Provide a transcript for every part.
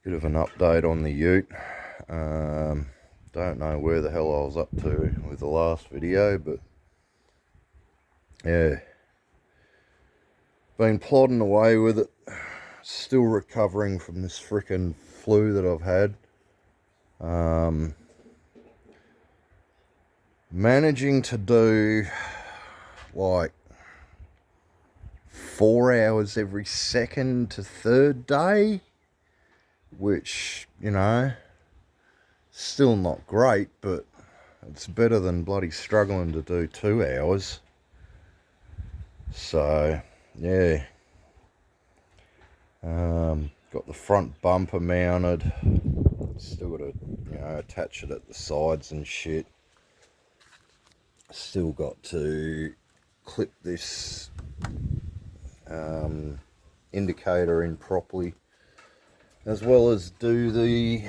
Bit of an update on the ute. Don't know where the hell I was up to with the last video, but yeah, been plodding away with it. Still recovering from this freaking flu that I've had. Managing to do like 4 hours every second to third day, which, you know, still not great, but it's better than bloody struggling to do 2 hours. So yeah, got the front bumper mounted, still got to, you know, attach it at the sides and shit. Still got to clip this indicator in properly, as well as do the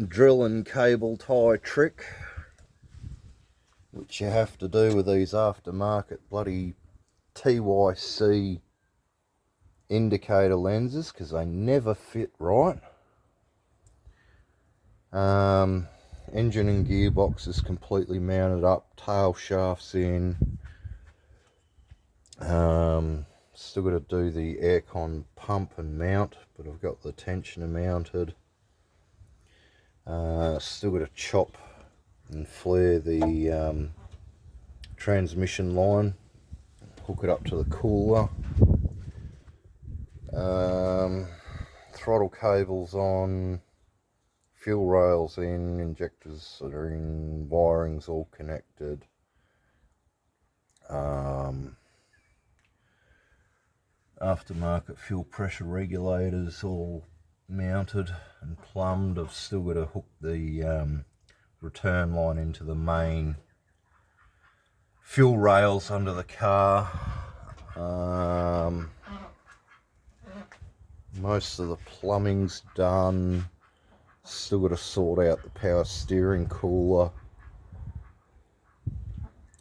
drill and cable tie trick, which you have to do with these aftermarket bloody TYC indicator lenses, because they never fit right. Engine and gearbox is completely mounted up, tail shafts in. Still got to do the aircon pump and mount, but I've got the tensioner mounted. Still got to chop and flare the transmission line, hook it up to the cooler. Throttle cables on, fuel rails in, injectors that are in, wiring's all connected. Aftermarket fuel pressure regulators all mounted and plumbed. I've still got to hook the return line into the main fuel rails under the car. Most of the plumbing's done. Still got to sort out the power steering cooler.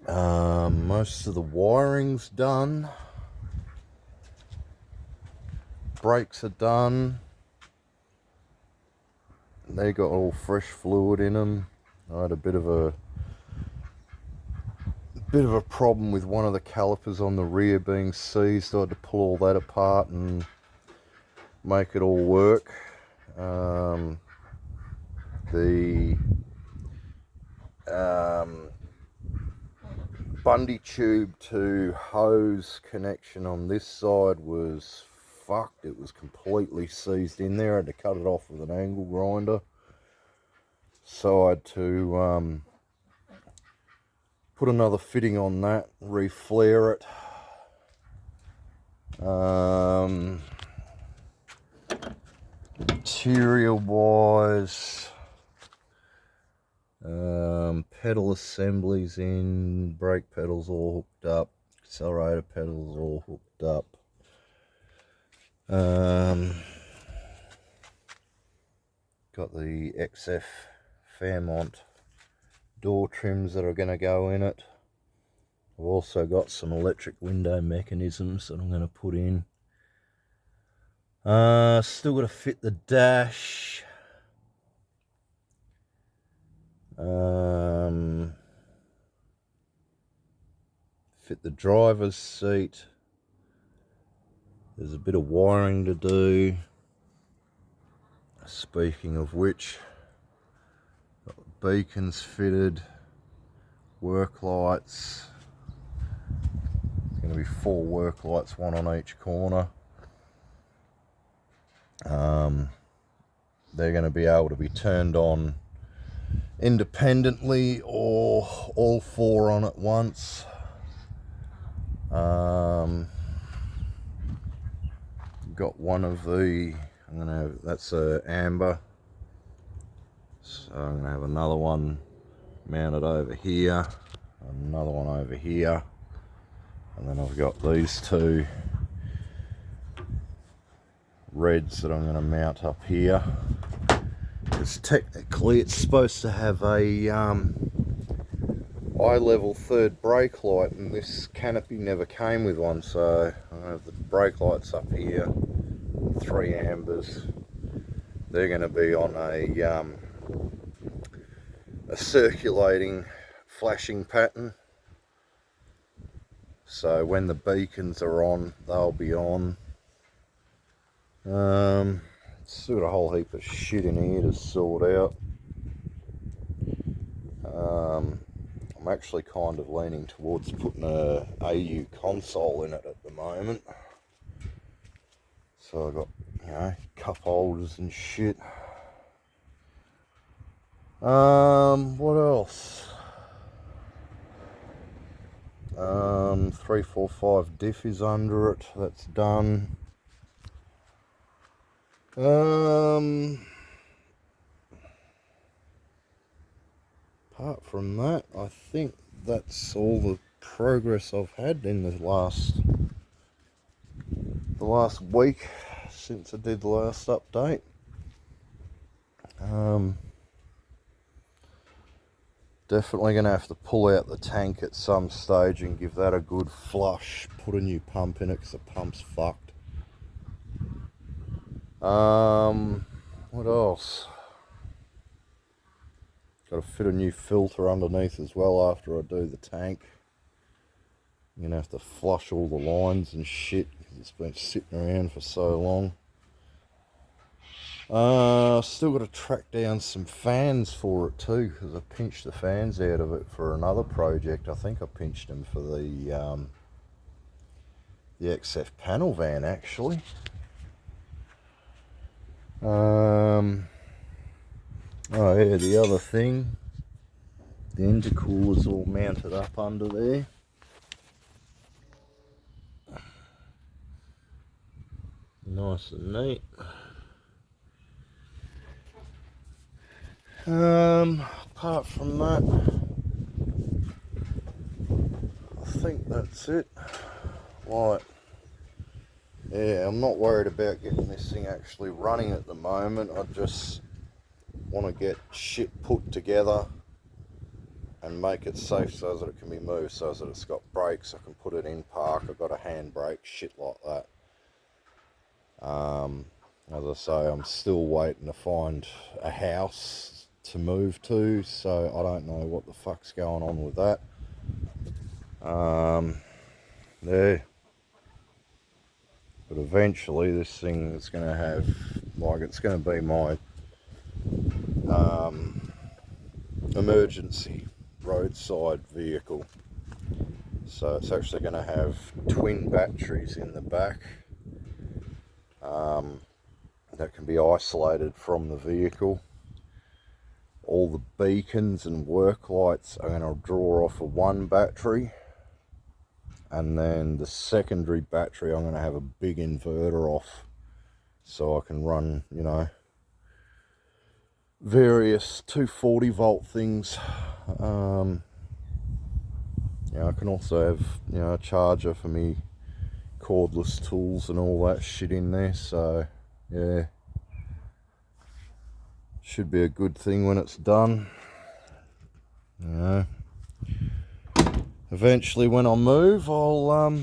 Most of the wiring's done. Brakes are done. They got all fresh fluid in them. I had a bit of a problem with one of the calipers on the rear being seized. I had to pull all that apart and make it all work. The Bundy tube to hose connection on this side was fucked. It was completely seized in there. I had to cut it off with an angle grinder. So I had to put another fitting on that, reflare it. Material wise, pedal assemblies in, brake pedals all hooked up, accelerator pedals all hooked up. Got the XF Fairmont door trims that are going to go in it. I've also got some electric window mechanisms that I'm going to put in. Still got to fit the dash. Fit the driver's seat. There's a bit of wiring to do. Speaking of which, got the beacons fitted, work lights. There's going to be 4 work lights, 1 on each corner. They're going to be able to be turned on independently or all 4 on at once. Got one of the, that's a amber, so I'm going to have another one mounted over here, another one over here, and then I've got these 2 reds that I'm going to mount up here. Because technically it's supposed to have a eye level third brake light, and this canopy never came with one, so I have the brake lights up here, 3 ambers. They're going to be on a circulating flashing pattern, so when the beacons are on, they'll be on. Still got a whole heap of shit in here to sort out. I'm actually kind of leaning towards putting a AU console in it at the moment. So I've got, you know, cup holders and shit. What else? 345 diff is under it, that's done. Apart from that, I think that's all the progress I've had in the last week since I did the last update. Definitely going to have to pull out the tank at some stage and give that a good flush, put a new pump in it because the pump's fucked. What else? Got to fit a new filter underneath as well after I do the tank. I'm going to have to flush all the lines and shit because it's been sitting around for so long. Still got to track down some fans for it too, because I pinched the fans out of it for another project. I think I pinched them for the XF panel van actually. Oh yeah, the other thing, the intercooler's all mounted up under there. Nice and neat. Apart from that, I think that's it. Right. Yeah, I'm not worried about getting this thing actually running at the moment. I just want to get shit put together and make it safe so that it can be moved, so that it's got brakes, I can put it in park, I've got a handbrake, shit like that. As I say, I'm still waiting to find a house to move to, so I don't know what the fuck's going on with that. Yeah. But eventually this thing is going to have, like, it's going to be my emergency roadside vehicle. So it's actually going to have twin batteries in the back that can be isolated from the vehicle. All the beacons and work lights are going to draw off of one battery, and then the secondary battery I'm going to have a big inverter off, so I can run, you know, various 240 volt things. Yeah, I can also have, you know, a charger for me cordless tools and all that shit in there, so yeah, should be a good thing when it's done. You know, eventually when I move, I'll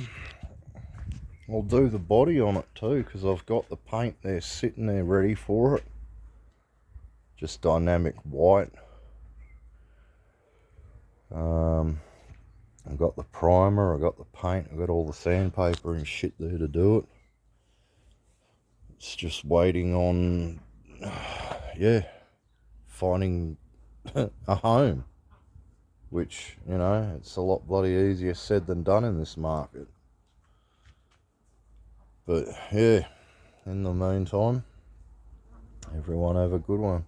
do the body on it too, because I've got the paint there sitting there ready for it, just dynamic white. I've got the primer, I've got the paint, I've got all the sandpaper and shit there to do it. It's just waiting on, yeah, finding a home, which, you know, it's a lot bloody easier said than done in this market. But yeah, in the meantime, everyone have a good one.